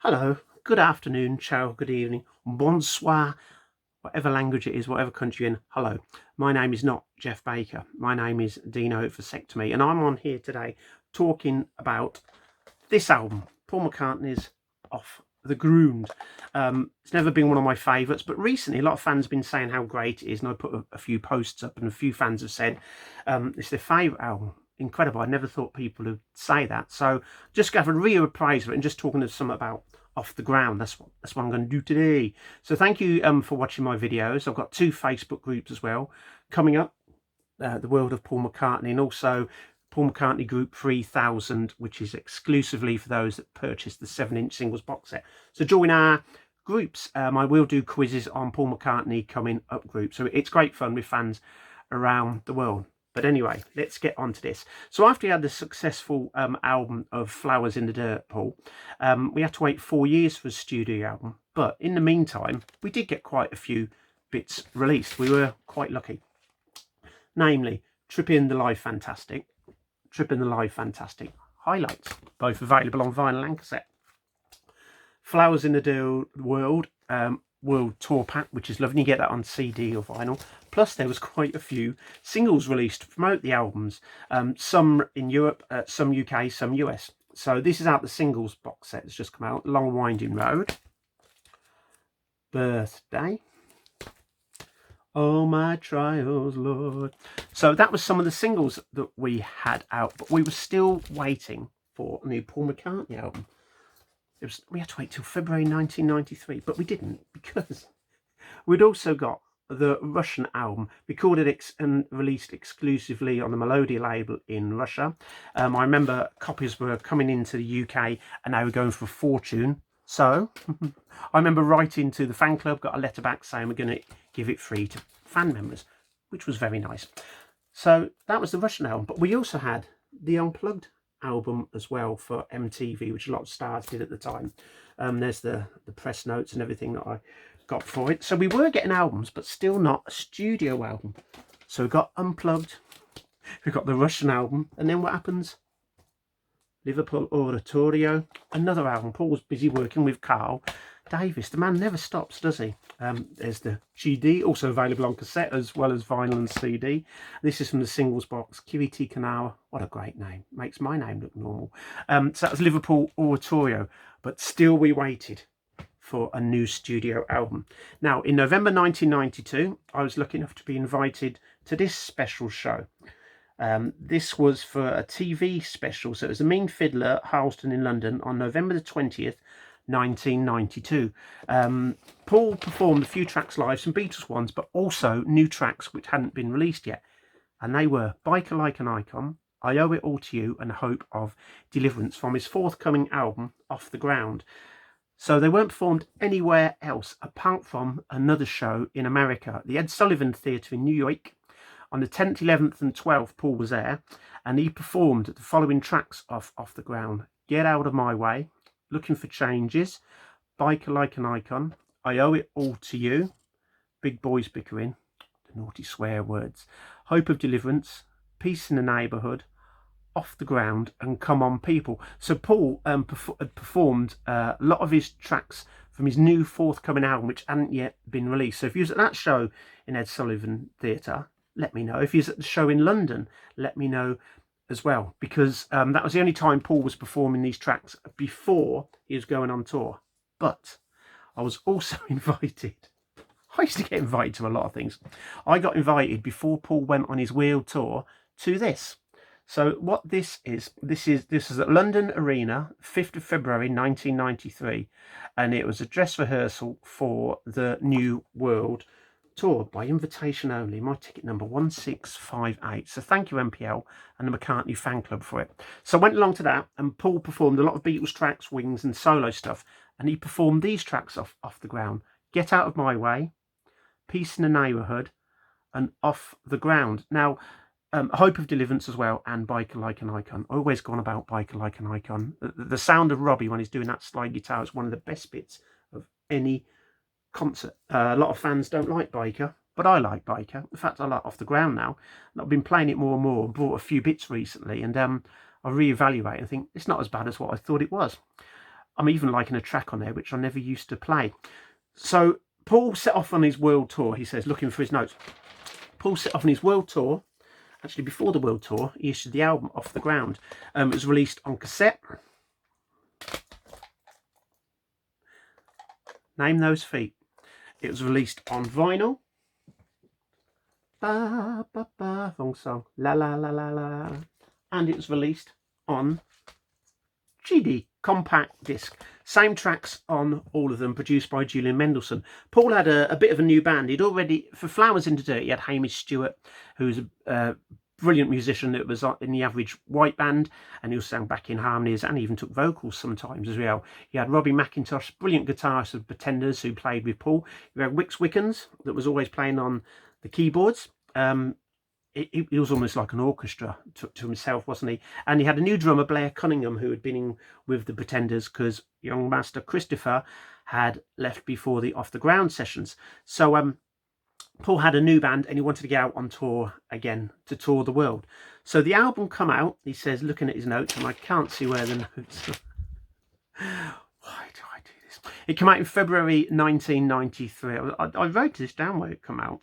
Hello, good afternoon, ciao, good evening, bonsoir, whatever language it is, whatever country you're in. Hello, my name is not Jeff Baker. My name is Dino Vasectomy, and I'm on here today talking about this album, Paul McCartney's Off the Ground. It's never been one of my favourites, but recently a lot of fans have been saying how great it is, and I put a few posts up, and a few fans have said it's their favourite album. Incredible. I never thought people would say that. So just got a reappraisal and just talking to some about Off the Ground. That's what I'm going to do today. So thank you for watching my videos. I've got 2 Facebook groups as well coming up, the world of Paul McCartney, and also Paul McCartney Group 3000, which is exclusively for those that purchase the 7-inch singles box set. So join our groups. I will do quizzes on Paul McCartney coming up group. So it's great fun with fans around the world. But anyway, let's get on to this. So after he had the successful album of Flowers in the Dirt, Paul, we had to wait 4 years for a studio album. But in the meantime, we did get quite a few bits released. We were quite lucky. Namely, Trippin' the Live Fantastic, Trippin' the Live Fantastic Highlights, both available on vinyl and cassette. Flowers in the Dirt World Tour Pack, which is lovely. You get that on CD or vinyl. Plus there was quite a few singles released to promote the albums, some in Europe, some UK, some US. So this is out the singles box set that's just come out. Long Winding Road, Birthday, Oh My Trials, Lord. So that was some of the singles that we had out, but we were still waiting for a new Paul McCartney album. We had to wait till February 1993, but we didn't, because we'd also got the Russian album recorded and released exclusively on the Melodia label in Russia. I remember copies were coming into the UK and they were going for a fortune. So I remember writing to the fan club, got a letter back saying we're going to give it free to fan members, which was very nice. So that was the Russian album, but we also had the Unplugged album as well for MTV, which a lot of stars did at the time. There's the press notes and everything that I got for it. So we were getting albums, but still not a studio album. So we got Unplugged, we got the Russian album, and then what happens? Liverpool Oratorio, another album. Paul was busy working with Carl Davis. The man never stops, does he? There's the GD, also available on cassette as well as vinyl and CD. This is from the singles box, Kiriti Kanawa. What a great name. Makes my name look normal. So that was Liverpool Oratorio, but still we waited for a new studio album. Now, in November 1992, I was lucky enough to be invited to this special show. This was for a TV special. So it was the Mean Fiddler at Harleston in London on November the 20th, 1992. Paul performed a few tracks live, some Beatles ones, but also new tracks which hadn't been released yet. And they were Biker Like an Icon, I Owe It All to You, and Hope of Deliverance from his forthcoming album, Off the Ground. So they weren't performed anywhere else apart from another show in America, the Ed Sullivan Theatre in New York. On the 10th, 11th and 12th, Paul was there, and he performed the following tracks Off the Ground: Get Out of My Way, Looking for Changes, Biker Like an Icon, I Owe It All to You, Big Boys Bickering, the naughty swear words, Hope of Deliverance, Peace in the Neighbourhood, Off the Ground, and Come On People. So Paul had performed a lot of his tracks from his new forthcoming album, which hadn't yet been released. So if you was at that show in Ed Sullivan Theatre, let me know. If you was at the show in London, let me know as well, because that was the only time Paul was performing these tracks before he was going on tour. But I was also invited. I used to get invited to a lot of things. I got invited before Paul went on his world tour to this. So what this is at London Arena, 5th of February 1993, and it was a dress rehearsal for the New World Tour by invitation only. My ticket number 1658. So thank you MPL and the McCartney fan club for it. So I went along to that, and Paul performed a lot of Beatles tracks, Wings and solo stuff, and he performed these tracks off the ground: Get Out of My Way, Peace in the Neighbourhood, and Off the Ground. Now, Hope of Deliverance as well, and Biker Like an Icon. I always go on about Biker Like an Icon. The sound of Robbie when he's doing that slide guitar is one of the best bits of any concert. A lot of fans don't like Biker, but I like Biker. In fact, I like Off the Ground now. And I've been playing it more and more, and bought a few bits recently, and I reevaluate and think it's not as bad as what I thought it was. I'm even liking a track on there which I never used to play. So Paul set off on his world tour. He says, looking for his notes. Paul set off on his world tour. Actually, before the world tour, he issued the album Off the Ground. It was released on cassette. Name those feet. It was released on vinyl. Ba, ba, ba, wrong song. La, la, la, la, la. And it was released on GD, compact disc. Same tracks on all of them, produced by Julian Mendelssohn. Paul had a bit of a new band. He'd already, for Flowers in the Dirt, he had Hamish Stewart, who was a brilliant musician that was in the Average White Band, and he also sang back in harmonies and even took vocals sometimes as well. He had Robbie McIntosh, brilliant guitarist of Pretenders, who played with Paul. You had Wix Wickens, that was always playing on the keyboards. He was almost like an orchestra to himself, wasn't he? And he had a new drummer, Blair Cunningham, who had been in with the Pretenders because young master Christopher had left before the Off the Ground sessions. So Paul had a new band and he wanted to get out on tour again to tour the world. So the album come out, he says, looking at his notes, and I can't see where the notes are. Why do I do this? It came out in February 1993. I wrote this down where it came out.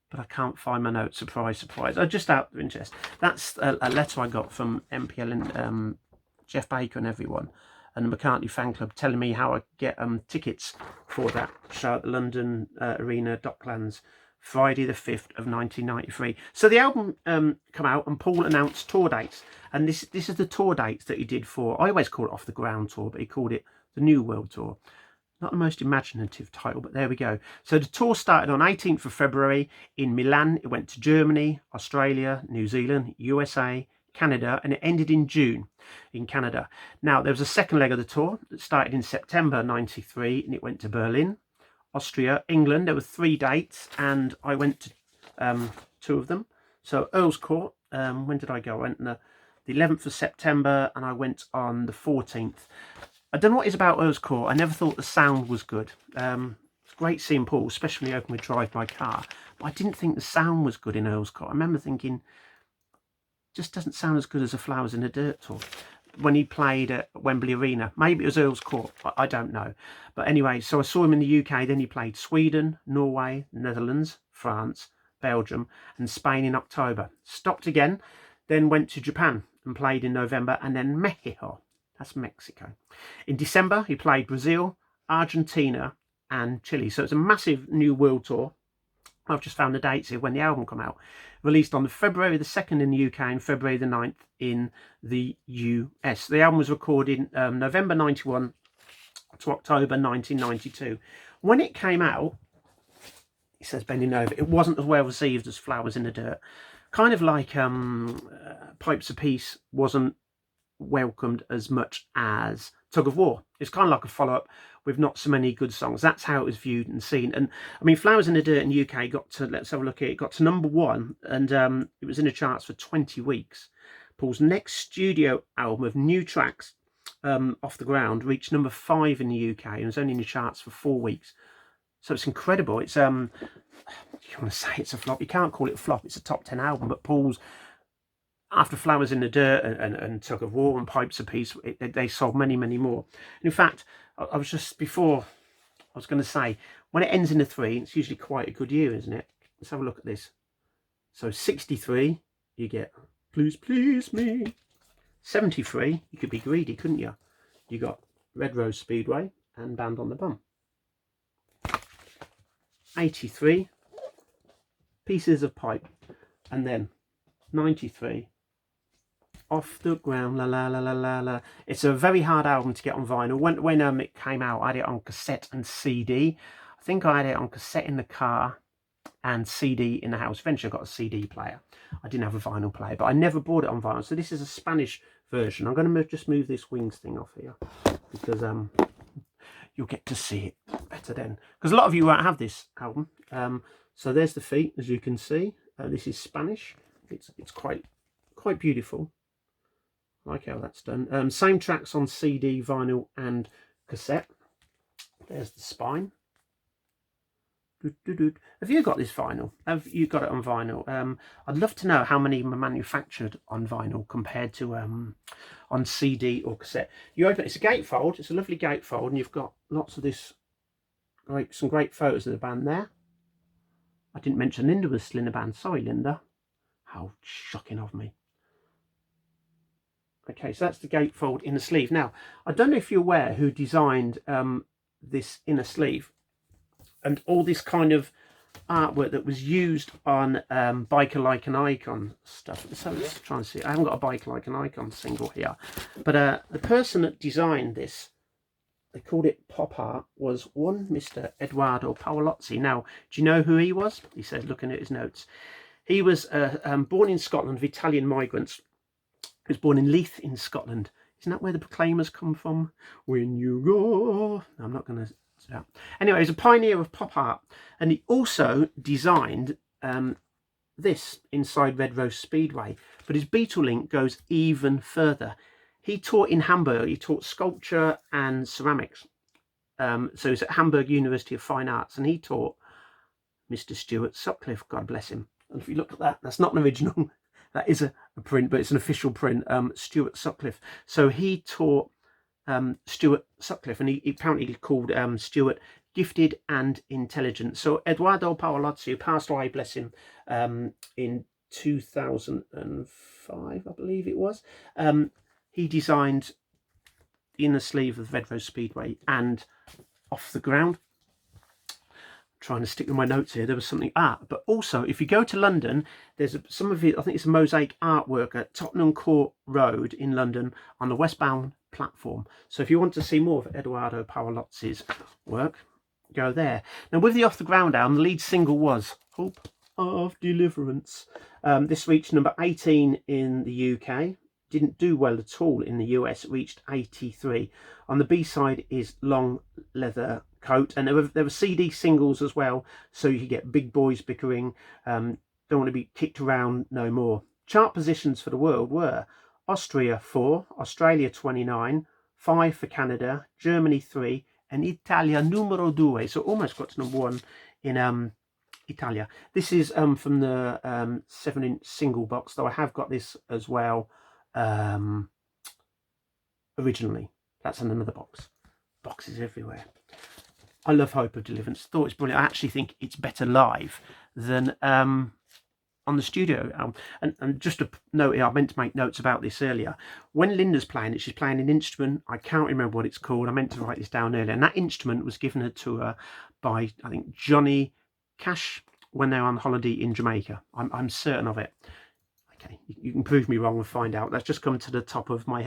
But I can't find my notes. Surprise, surprise. Just out of interest. That's a letter I got from MPL and Jeff Baker and everyone, and the McCartney fan club, telling me how I get tickets for that show at the London Arena Docklands, Friday the 5th of 1993. So the album come out, and Paul announced tour dates. And this is the tour dates that he did for, I always call it Off the Ground Tour, but he called it the New World Tour. Not the most imaginative title, but there we go. So the tour started on 18th of February in Milan. It went to Germany, Australia, New Zealand, USA, Canada, and it ended in June in Canada. Now, there was a second leg of the tour that started in September 93, and it went to Berlin, Austria, England. There were 3 dates, and I went to 2 of them. So Earl's Court, when did I go? I went on the 11th of September, and I went on the 14th. I don't know what it is about Earl's Court. I never thought the sound was good. It's great seeing Paul, especially when he opened with Drive My Car. But I didn't think the sound was good in Earl's Court. I remember thinking, just doesn't sound as good as a Flowers in the Dirt tour. When he played at Wembley Arena. Maybe it was Earl's Court. I don't know. But anyway, so I saw him in the UK. Then he played Sweden, Norway, Netherlands, France, Belgium, and Spain in October. Stopped again, then went to Japan and played in November, and then Mexico. That's Mexico. In December, he played Brazil, Argentina, and Chile. So it's a massive new world tour. I've just found the dates here when the album came out. Released on February the 2nd in the UK and February the 9th in the US. The album was recorded November 91 to October 1992. When it came out, he says, bending over, it wasn't as well received as Flowers in the Dirt. Kind of like Pipes of Peace wasn't welcomed as much as Tug of War. It's kind of like a follow-up with not so many good songs. That's how it was viewed and seen. And I mean, Flowers in the Dirt in the UK got to, let's have a look at it, got to #1, and it was in the charts for 20 weeks. Paul's next studio album of new tracks, Off the Ground, reached #5 in the UK and was only in the charts for 4 weeks. So it's incredible. It's you want to say it's a flop, you can't call it a flop. It's a top 10 album, but Paul's, after Flowers in the Dirt and Tug of War and Pipes of Peace, they sold many, many more. And in fact, I was just before, I was going to say, when it ends in a 3, it's usually quite a good year, isn't it? Let's have a look at this. So 63, you get Please Please Me. 73, you could be greedy, couldn't you? You got Red Rose Speedway and Band on the Bum. 83, Pieces of Pipe. And then 93, Off the Ground, la la la la la la. It's a very hard album to get on vinyl. When it came out, I had it on cassette and CD. I think I had it on cassette in the car and CD in the house. Eventually I got a CD player. I didn't have a vinyl player, but I never bought it on vinyl. So this is a Spanish version. I'm going to just move this wings thing off here because you'll get to see it better then. Because a lot of you won't have this album. So there's the feet, as you can see. This is Spanish. It's quite beautiful. I like how that's done. Same tracks on CD, vinyl, and cassette. There's the spine. Have you got this vinyl? Have you got it on vinyl? I'd love to know how many are manufactured on vinyl compared to on CD or cassette. You open it, it's a gatefold, it's a lovely gatefold, and you've got lots of this some great photos of the band there. I didn't mention Linda was still in the band. Sorry, Linda. How shocking of me. Okay, so that's the gatefold inner sleeve. Now, I don't know if you're aware who designed this inner sleeve and all this kind of artwork that was used on Biker Like an Icon stuff. So let's try and see. I haven't got a Biker Like an Icon single here, but the person that designed this, they called it pop art, was one Mr. Edoardo Paolozzi. Now, do you know who he was? He says, looking at his notes, he was born in Scotland of Italian migrants. He was born in Leith in Scotland. Isn't that where the Proclaimers come from? When you go... No, I'm not going to... Anyway, he's a pioneer of pop art. And he also designed this inside Red Rose Speedway. But his Beatle link goes even further. He taught in Hamburg. He taught sculpture and ceramics. So he's at Hamburg University of Fine Arts. And he taught Mr. Stuart Sutcliffe, God bless him. And if you look at that, that's not an original... That is a print, but it's an official print, Stuart Sutcliffe. So he taught Stuart Sutcliffe, and he apparently called Stuart gifted and intelligent. So Edoardo Paolozzi, who passed away, bless him, in 2005, I believe it was, he designed the inner sleeve of Red Rose Speedway and Off the Ground. Trying to stick with my notes here, there was something but also if you go to London, there's some of it, I think it's a mosaic artwork at Tottenham Court Road in London on the westbound platform. So if you want to see more of Edoardo Paolozzi's work, go there. Now with the Off the Ground album, the lead single was Hope of Deliverance. This reached number 18 in the UK. Didn't do well at all in the US. It reached 83. On the B-side is Long Leather Coat, and there were CD singles as well, so you could get Big Boys Bickering, Don't Want to Be Kicked Around No More. Chart positions for the world were Austria 4, Australia 29, 5 for Canada, Germany 3, and Italia numero 2. So almost got to number 1 in Italia. This is from the 7-inch single box, though I have got this as well originally. That's in another box. Boxes everywhere. I love Hope of Deliverance. Thought it's brilliant. I actually think it's better live than on the studio album. And just to note here, I meant to make notes about this earlier. When Linda's playing it, she's playing an instrument. I can't remember what it's called. I meant to write this down earlier. And that instrument was given to her by, I think, Johnny Cash when they were on holiday in Jamaica. I'm certain of it. Okay, you can prove me wrong and find out. That's just come to the top of my head.